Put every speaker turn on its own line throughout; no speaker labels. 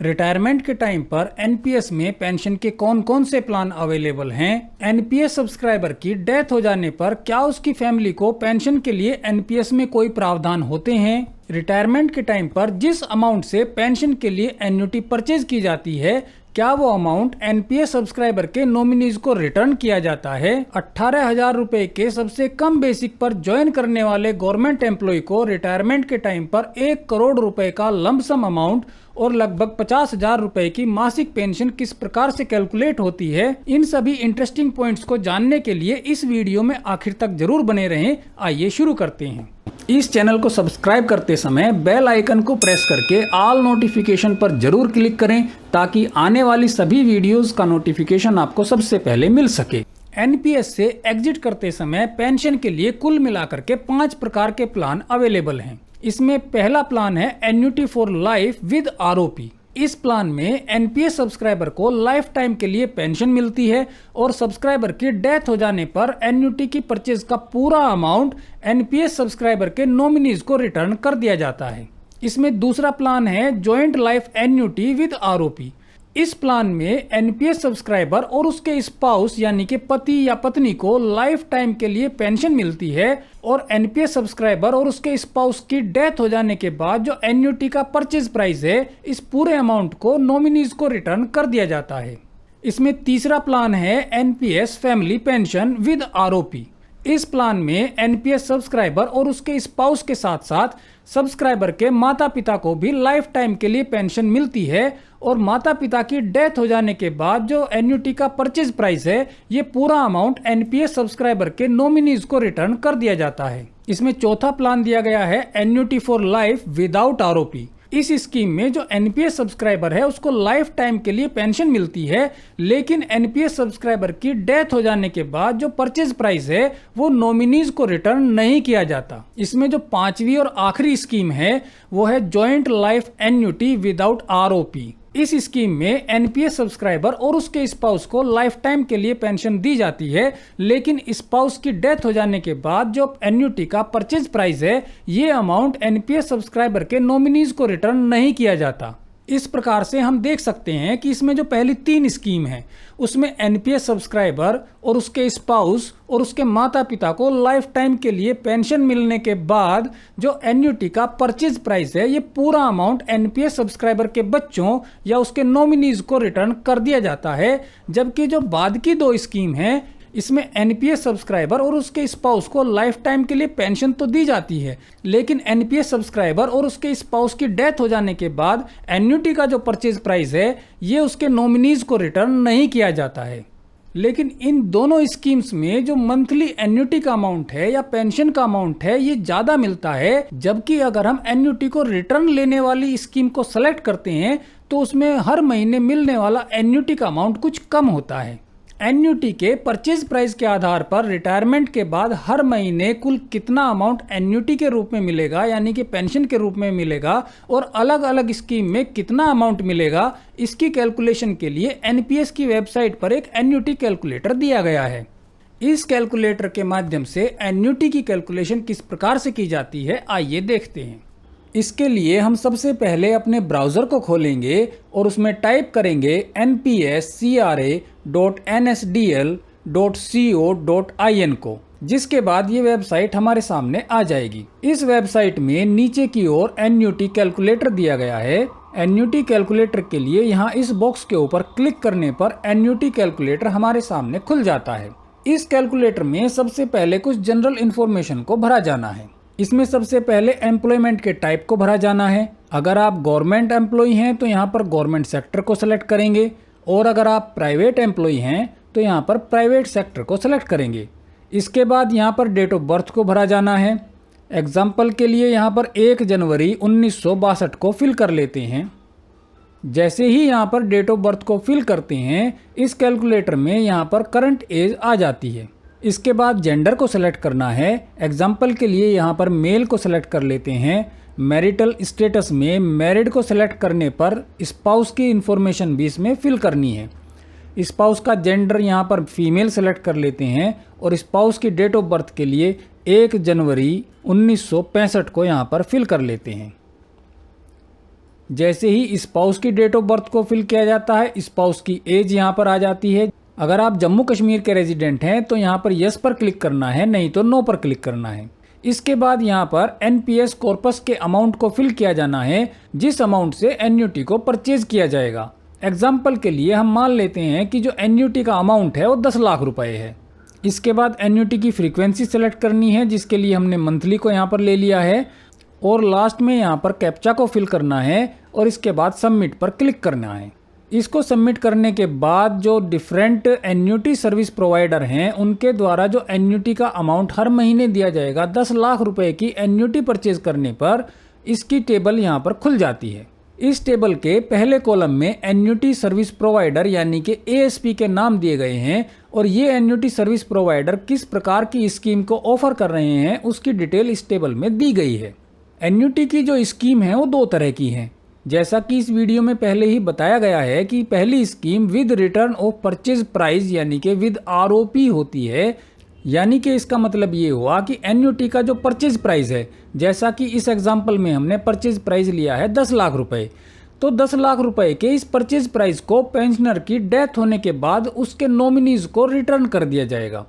Retirement के time पर NPS में पेंशन के कौन कौन से प्लान अवेलेबल हैं, एनपीएस सब्सक्राइबर की डेथ हो जाने पर क्या उसकी फैमिली को पेंशन के लिए एनपीएस में कोई प्रावधान होते हैं, रिटायरमेंट के टाइम पर जिस अमाउंट से पेंशन के लिए एन्युटी परचेज की जाती है क्या वो अमाउंट एनपीएस सब्सक्राइबर के नॉमिनीज को रिटर्न किया जाता है, 18,000 रुपए के सबसे कम बेसिक पर ज्वाइन करने वाले गवर्नमेंट एम्प्लॉय को रिटायरमेंट के टाइम पर 1 करोड़ रुपए का लमसम अमाउंट और लगभग 50,000 रुपए की मासिक पेंशन किस प्रकार से कैलकुलेट होती है। इन सभी इंटरेस्टिंग पॉइंट्स को जानने के लिए इस वीडियो में आखिर तक जरूर बने रहें। आइए शुरू करते हैं। इस चैनल को सब्सक्राइब करते समय बेल आइकन को प्रेस करके ऑल नोटिफिकेशन पर जरूर क्लिक करें ताकि आने वाली सभी वीडियोस का नोटिफिकेशन आपको सबसे पहले मिल सके। एनपीएस से एग्जिट करते समय पेंशन के लिए कुल मिलाकर के 5 प्रकार के प्लान अवेलेबल हैं। इसमें पहला प्लान है annuity for life with ROP. इस प्लान में एनपीएस सब्सक्राइबर को लाइफ टाइम के लिए पेंशन मिलती है और सब्सक्राइबर की डेथ हो जाने पर एन्युटी की परचेज का पूरा अमाउंट एनपीएस सब्सक्राइबर के नॉमिनीज को रिटर्न कर दिया जाता है। इसमें दूसरा प्लान है joint life annuity with ROP. इस प्लान में एनपीएस सब्सक्राइबर और उसके स्पाउस यानी कि पति या पत्नी को लाइफ टाइम के लिए पेंशन मिलती है और एनपीएस सब्सक्राइबर और उसके स्पाउस की डेथ हो जाने के बाद जो एन्युटी का परचेज प्राइस है इस पूरे अमाउंट को नॉमिनीज को रिटर्न कर दिया जाता है। इसमें तीसरा प्लान है NPS family pension with ROP. इस प्लान में एनपीएस सब्सक्राइबर और उसके स्पाउस के साथ साथ सब्सक्राइबर के माता पिता को भी लाइफ टाइम के लिए पेंशन मिलती है और माता पिता की डेथ हो जाने के बाद जो एन्युटी का परचेज प्राइस है ये पूरा अमाउंट एनपीएस सब्सक्राइबर के नॉमिनीज को रिटर्न कर दिया जाता है। इसमें चौथा प्लान दिया गया है annuity for life without ROP. इस स्कीम में जो एनपीएस सब्सक्राइबर है उसको लाइफ टाइम के लिए पेंशन मिलती है लेकिन एनपीएस सब्सक्राइबर की डेथ हो जाने के बाद जो परचेज प्राइस है वो नॉमिनीज को रिटर्न नहीं किया जाता। इसमें जो पांचवी और आखिरी स्कीम है वो है joint life annuity without ROP. इस स्कीम में एनपीएस सब्सक्राइबर और उसके स्पाउस को लाइफ टाइम के लिए पेंशन दी जाती है लेकिन स्पाउस की डेथ हो जाने के बाद जो एन्युटी का परचेज प्राइस है ये अमाउंट एनपीएस सब्सक्राइबर के नॉमिनीज को रिटर्न नहीं किया जाता। इस प्रकार से हम देख सकते हैं कि इसमें जो पहली 3 स्कीम है उसमें एनपीएस सब्सक्राइबर और उसके स्पाउस और उसके माता पिता को लाइफ टाइम के लिए पेंशन मिलने के बाद जो एन्युटी का परचेज प्राइस है ये पूरा अमाउंट एनपीएस सब्सक्राइबर के बच्चों या उसके नॉमिनीज को रिटर्न कर दिया जाता है। जबकि जो बाद की 2 स्कीम है इसमें एनपीएस सब्सक्राइबर और उसके स्पाउस को लाइफ टाइम के लिए पेंशन तो दी जाती है लेकिन एनपीएस सब्सक्राइबर और उसके स्पाउस की डेथ हो जाने के बाद एन्युटी का जो परचेज प्राइस है ये उसके नॉमिनीज को रिटर्न नहीं किया जाता है। लेकिन इन दोनों स्कीम्स में जो मंथली एन्युटी का अमाउंट है या पेंशन का अमाउंट है ये ज्यादा मिलता है। जबकि अगर हम एन्युटी को रिटर्न लेने वाली स्कीम को सेलेक्ट करते हैं तो उसमें हर महीने मिलने वाला एन्युटी का अमाउंट कुछ कम होता है। एन्युटी के परचेज प्राइस के आधार पर रिटायरमेंट के बाद हर महीने कुल कितना अमाउंट एन्युटी के रूप में मिलेगा यानी कि पेंशन के रूप में मिलेगा और अलग अलग स्कीम में कितना अमाउंट मिलेगा इसकी कैलकुलेशन के लिए एनपीएस की वेबसाइट पर एक एन्युटी कैलकुलेटर दिया गया है। इस कैलकुलेटर के माध्यम से एन्युटी की कैलकुलेशन किस प्रकार से की जाती है आइए देखते हैं। इसके लिए हम सबसे पहले अपने ब्राउज़र को खोलेंगे और उसमें टाइप करेंगे npscra.nsdl.co.in को, जिसके बाद ये वेबसाइट हमारे सामने आ जाएगी। इस वेबसाइट में नीचे की ओर एन्युटी कैलकुलेटर दिया गया है। एन्युटी कैलकुलेटर के लिए यहाँ इस बॉक्स के ऊपर क्लिक करने पर एन्युटी कैलकुलेटर हमारे सामने खुल जाता है। इस कैलकुलेटर में सबसे पहले कुछ जनरल इन्फॉर्मेशन को भरा जाना है। इसमें सबसे पहले एम्प्लॉयमेंट के टाइप को भरा जाना है। अगर आप गवर्नमेंट एम्प्लॉय हैं तो यहाँ पर गवर्नमेंट सेक्टर को सेलेक्ट करेंगे और अगर आप प्राइवेट एम्प्लॉय हैं तो यहाँ पर प्राइवेट सेक्टर को सेलेक्ट करेंगे। इसके बाद यहाँ पर डेट ऑफ बर्थ को भरा जाना है। एग्जाम्पल के लिए यहाँ पर 1 जनवरी 1962 को फिल कर लेते हैं। जैसे ही यहाँ पर डेट ऑफ बर्थ को फिल करते हैं इस कैलकुलेटर में यहाँ पर करंट एज आ जाती है। इसके बाद जेंडर को सेलेक्ट करना है। एग्जाम्पल के लिए यहाँ पर मेल को सेलेक्ट कर लेते हैं। मैरिटल स्टेटस में मैरिड को सेलेक्ट करने पर स्पाउस की इंफॉर्मेशन भी इसमें फिल करनी है। स्पाउस का जेंडर यहाँ पर फीमेल सेलेक्ट कर लेते हैं और स्पाउस की डेट ऑफ बर्थ के लिए 1 जनवरी 1965 को यहाँ पर फिल कर लेते हैं। जैसे ही स्पाउस की डेट ऑफ बर्थ को फिल किया जाता है, स्पाउस की एज यहाँ पर आ जाती है। अगर आप जम्मू कश्मीर के रेजिडेंट हैं तो यहाँ पर यस पर क्लिक करना है, नहीं तो नो पर क्लिक करना है। इसके बाद यहाँ पर एनपीएस कॉर्पस के अमाउंट को फिल किया जाना है, जिस अमाउंट से एन्युटी को परचेज किया जाएगा। एग्जाम्पल के लिए हम मान लेते हैं कि जो एन्युटी का अमाउंट है वो 10 लाख रुपए है। इसके बाद एन्युटी की फ्रीक्वेंसी सेलेक्ट करनी है, जिसके लिए हमने मंथली को यहाँ पर ले लिया है, और लास्ट में यहाँ पर कैप्चा को फिल करना है और इसके बाद सबमिट पर क्लिक करना है। इसको सबमिट करने के बाद जो डिफरेंट एन्युटी सर्विस प्रोवाइडर हैं उनके द्वारा जो एन्युटी का अमाउंट हर महीने दिया जाएगा 10 लाख रुपए की एन्युटी परचेज करने पर, इसकी टेबल यहाँ पर खुल जाती है। इस टेबल के पहले कॉलम में एन्युटी सर्विस प्रोवाइडर यानी कि एएसपी के नाम दिए गए हैं और ये एन्युटी सर्विस प्रोवाइडर किस प्रकार की स्कीम को ऑफर कर रहे हैं उसकी डिटेल इस टेबल में दी गई है। एन्युटी की जो स्कीम है वो 2 तरह की है, जैसा कि इस वीडियो में पहले ही बताया गया है कि पहली scheme with return of purchase price यानी कि विद आरओपी होती है। यानी कि इसका मतलब ये हुआ कि एन्युटी का जो परचेज प्राइस है, जैसा कि इस एग्जांपल में हमने परचेज प्राइस लिया है 10 लाख रुपए, तो 10 लाख रुपए के इस परचेज प्राइस को पेंशनर की डेथ होने के बाद उसके नॉमिनीज को रिटर्न कर दिया जाएगा।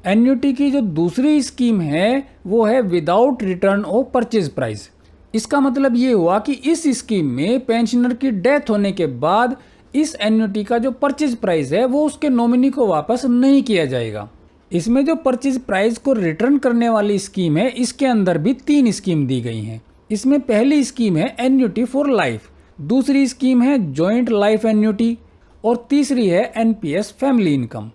एन्युटी की जो दूसरी स्कीम है वो है without return of purchase price. इसका मतलब ये हुआ कि इस स्कीम में पेंशनर की डेथ होने के बाद इस एन्युटी का जो परचेज प्राइस है वो उसके नॉमिनी को वापस नहीं किया जाएगा। इसमें जो परचेज प्राइस को रिटर्न करने वाली स्कीम है, इसके अंदर भी 3 स्कीम दी गई हैं। इसमें पहली स्कीम है एन्युटी फॉर लाइफ, दूसरी स्कीम है जॉइंट लाइफ एन्युटी और तीसरी है एनपीएस फैमिली इनकम।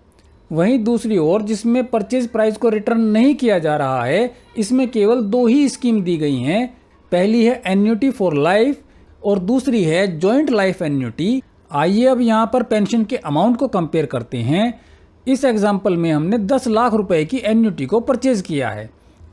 वहीं दूसरी ओर जिसमें परचेज प्राइस को रिटर्न नहीं किया जा रहा है, इसमें केवल 2 ही स्कीम दी गई हैं। पहली है एन्युटी फॉर लाइफ और दूसरी है जॉइंट लाइफ एन्युटी। आइए अब यहाँ पर पेंशन के अमाउंट को कंपेयर करते हैं। इस एग्जाम्पल में हमने 10 लाख रुपए की एन्युटी को परचेज किया है,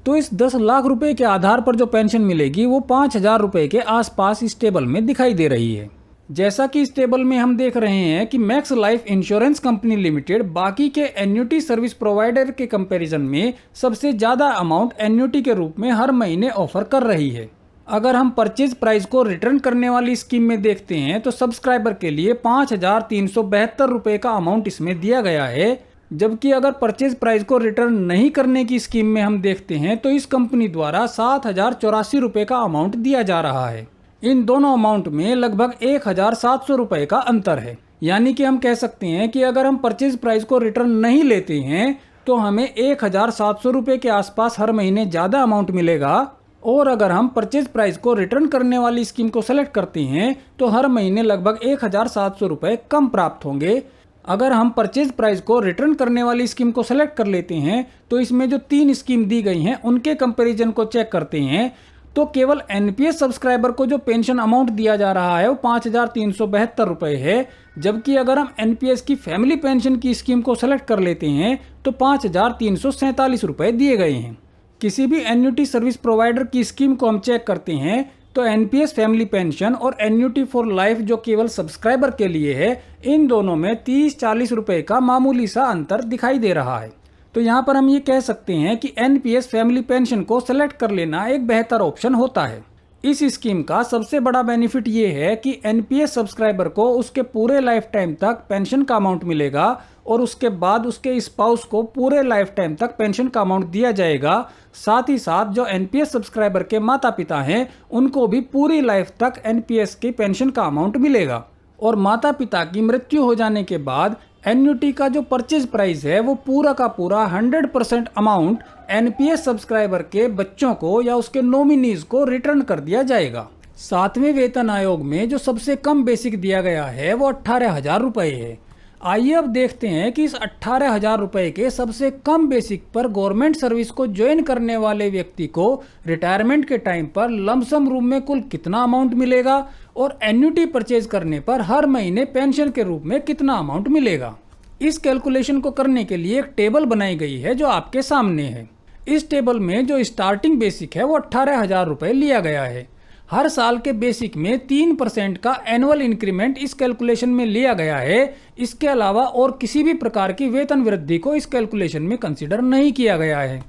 तो इस 10 लाख रुपए के आधार पर जो पेंशन मिलेगी वो 5,000 रुपए के आसपास इस टेबल में दिखाई दे रही है। जैसा कि इस टेबल में हम देख रहे हैं कि max life insurance company limited बाकी के एन्युटी सर्विस प्रोवाइडर के कंपैरिजन में सबसे ज़्यादा अमाउंट एन्युटी के रूप में हर महीने ऑफर कर रही है। अगर हम परचेज प्राइस को रिटर्न करने वाली स्कीम में देखते हैं तो सब्सक्राइबर के लिए 5,372 रुपये का अमाउंट इसमें दिया गया है, जबकि अगर परचेज प्राइस को रिटर्न नहीं करने की स्कीम में हम देखते हैं तो इस कंपनी द्वारा 7,084 रुपये का अमाउंट दिया जा रहा है। इन दोनों अमाउंट में लगभग 1,700 रुपये का अंतर है। यानी कि हम कह सकते हैं कि अगर हम परचेज प्राइस को रिटर्न नहीं लेते हैं तो हमें 1,700 रुपये के आसपास हर महीने ज़्यादा अमाउंट मिलेगा, और अगर हम परचेज प्राइस को रिटर्न करने वाली स्कीम को सेलेक्ट करते हैं तो हर महीने लगभग 1,700 रुपये कम प्राप्त होंगे। अगर हम परचेज प्राइस को रिटर्न करने वाली स्कीम को सेलेक्ट कर लेते हैं तो इसमें जो 3 स्कीम दी गई हैं उनके कंपैरिजन को चेक करते हैं तो केवल एनपीएस सब्सक्राइबर को जो पेंशन अमाउंट दिया जा रहा है वो 5,372 रुपये है, जबकि अगर हम एनपीएस की फैमिली पेंशन की स्कीम को सेलेक्ट कर लेते हैं तो 5,347 रुपये दिए गए हैं। किसी भी एन्युटी सर्विस प्रोवाइडर की स्कीम को हम चेक करते हैं तो एनपीएस फैमिली पेंशन और एन्युटी फॉर लाइफ जो केवल सब्सक्राइबर के लिए है, इन दोनों में 30-40 रुपये का मामूली सा अंतर दिखाई दे रहा है। तो यहाँ पर हम ये कह सकते हैं कि एनपीएस फैमिली पेंशन को सेलेक्ट कर लेना एक बेहतर ऑप्शन होता है। इस स्कीम का सबसे बड़ा बेनिफिट ये है कि एनपीएस सब्सक्राइबर को उसके पूरे लाइफ टाइम तक पेंशन का अमाउंट मिलेगा और उसके बाद उसके स्पाउस को पूरे लाइफ टाइम तक पेंशन का अमाउंट दिया जाएगा। साथ ही साथ जो एनपीएस सब्सक्राइबर के माता पिता हैं उनको भी पूरी लाइफ तक एनपीएस की पेंशन का अमाउंट मिलेगा, और माता पिता की मृत्यु हो जाने के बाद एन्युटी का जो परचेज प्राइस है वो पूरा का पूरा 100% अमाउंट एनपीएस सब्सक्राइबर के बच्चों को या उसके नॉमिनीज को रिटर्न कर दिया जाएगा। 7वें वेतन आयोग में जो सबसे कम बेसिक दिया गया है वो 18,000 रुपये है। आइए अब देखते हैं कि इस 18,000 रुपये के सबसे कम बेसिक पर गवर्नमेंट सर्विस को ज्वाइन करने वाले व्यक्ति को रिटायरमेंट के टाइम पर लमसम रूप में कुल कितना अमाउंट मिलेगा और एन्युटी परचेज करने पर हर महीने पेंशन के रूप में कितना अमाउंट मिलेगा। इस कैलकुलेशन को करने के लिए एक टेबल बनाई गई है जो आपके सामने है। इस टेबल में जो स्टार्टिंग बेसिक है वो 18,000 रुपये लिया गया है। हर साल के बेसिक में 3% का एनुअल इंक्रीमेंट इस कैलकुलेशन में लिया गया है। इसके अलावा और किसी भी प्रकार की वेतन वृद्धि को इस कैलकुलेशन में कंसीडर नहीं किया गया है।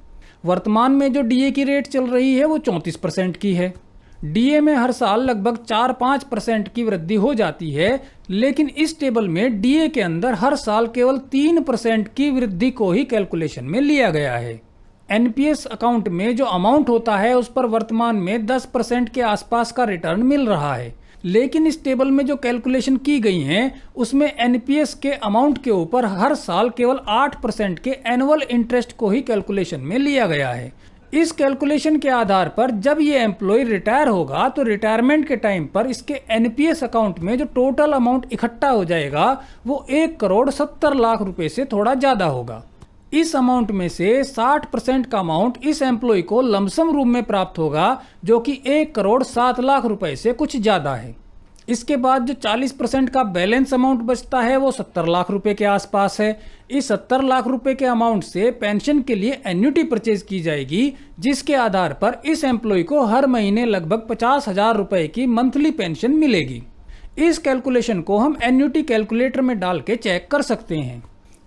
वर्तमान में जो डीए की रेट चल रही है वो 34% की है। डीए में हर साल लगभग 4-5% की वृद्धि हो जाती है, लेकिन इस टेबल में डीए के अंदर हर साल केवल 3% की वृद्धि को ही कैलकुलेशन में लिया गया है। एनपीएस अकाउंट में जो अमाउंट होता है उस पर वर्तमान में 10% के आसपास का रिटर्न मिल रहा है, लेकिन इस टेबल में जो कैलकुलेशन की गई हैं उसमें एनपीएस के अमाउंट के ऊपर हर साल केवल 8% के एनुअल इंटरेस्ट को ही कैलकुलेशन में लिया गया है। इस कैलकुलेशन के आधार पर जब ये एम्प्लॉय रिटायर होगा तो रिटायरमेंट के टाइम पर इसके एनपीएस अकाउंट में जो टोटल अमाउंट इकट्ठा हो जाएगा वो 1,70,00,000 रुपए से थोड़ा ज़्यादा होगा। इस अमाउंट में से 60% का अमाउंट इस एम्प्लॉय को लमसम रूप में प्राप्त होगा, जो कि 1,07,00,000 रुपए से कुछ ज़्यादा है। इसके बाद जो 40% का बैलेंस अमाउंट बचता है वो 70 लाख रुपए के आसपास है। इस 70 लाख रुपए के अमाउंट से पेंशन के लिए एन्युटी परचेज की जाएगी, जिसके आधार पर इस एम्प्लॉय को हर महीने लगभग 50,000 रुपए की मंथली पेंशन मिलेगी। इस कैलकुलेशन को हम एन्युटी कैलकुलेटर में डाल के चेक कर सकते हैं।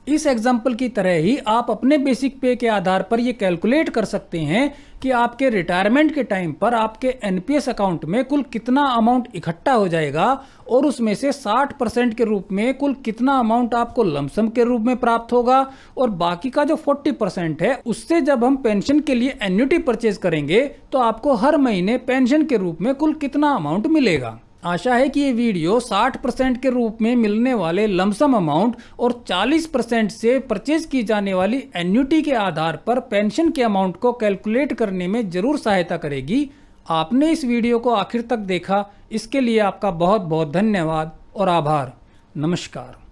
इस एग्जाम्पल की तरह ही आप अपने बेसिक पे के आधार पर ये कैलकुलेट कर सकते हैं कि आपके रिटायरमेंट के टाइम पर आपके एनपीएस अकाउंट में कुल कितना अमाउंट इकट्ठा हो जाएगा और उसमें से 60% के रूप में कुल कितना अमाउंट आपको लमसम के रूप में प्राप्त होगा, और बाकी का जो 40% है उससे जब हम पेंशन के लिए एन्युटी परचेज करेंगे तो आपको हर महीने पेंशन के रूप में कुल कितना अमाउंट मिलेगा। आशा है कि ये वीडियो 60% के रूप में मिलने वाले लमसम अमाउंट और 40% से परचेज की जाने वाली एन्युटी के आधार पर पेंशन के अमाउंट को कैलकुलेट करने में जरूर सहायता करेगी। आपने इस वीडियो को आखिर तक देखा, इसके लिए आपका बहुत बहुत धन्यवाद और आभार। नमस्कार।